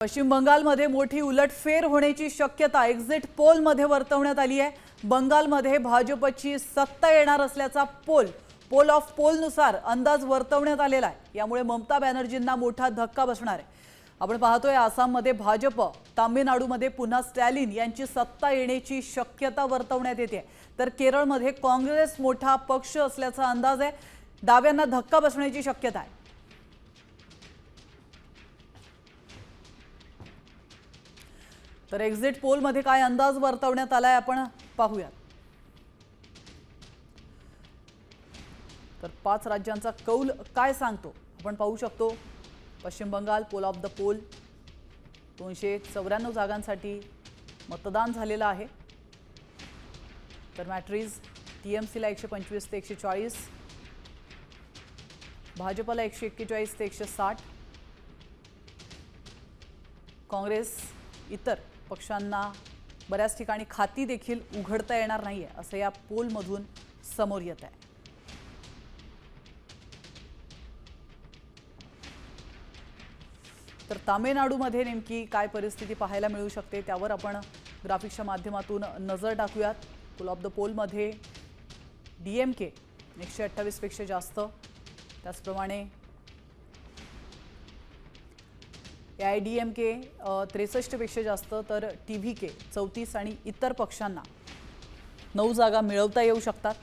पश्चिम बंगालमध्ये मोठी उलटफेर होण्याची शक्यता एक्झिट पोलमध्ये वर्तवण्यात आली आहे। बंगालमध्ये भाजपची सत्ता येणार असल्याचा पोल ऑफ पोलनुसार अंदाज वर्तवण्यात आलेला आहे। यामुळे ममता बॅनर्जींना मोठा धक्का बसणार आहे। आपण पाहतोय आसाममध्ये भाजप, तामिळनाडूमध्ये पुन्हा स्टॅलिन यांची सत्ता येण्याची शक्यता वर्तवण्यात येते, तर केरळमध्ये काँग्रेस मोठा पक्ष असल्याचा अंदाज आहे। दाव्यांना धक्का बसण्याची शक्यता आहे। तर एक्झिट पोलमध्ये काय अंदाज वर्तवण्यात आलाय आपण पाहूयात। तर 5 राज्यांचा कौल काय सांगतो आपण पाहू शकतो। Paschim Bengal poll of the poll 294 जागांसाठी मतदान झालेलं आहे। तर मॅट्रिज टीएमसीला 125 ते 140, भाजपला 141 ते 160, काँग्रेस इतर पक्षांना बऱ्याच ठिकाणी खाती देखील उघडता येणार नाहीये असं या पोलमधून समोर येत आहे। तर तामिळनाडूमध्ये नेमकी काय परिस्थिती पाहायला मिळू शकते त्यावर आपण ग्राफिक्सच्या माध्यमातून नजर टाकूयात। पोल ऑफ द पोलमध्ये डीएमके 128 पेक्षा जास्त, त्याचप्रमाणे एआयडीएमके 63 पेक्षा जास्त, तर टीव्हीके 34 आणि इतर पक्षांना 9 जागा मिळवता येऊ शकतात।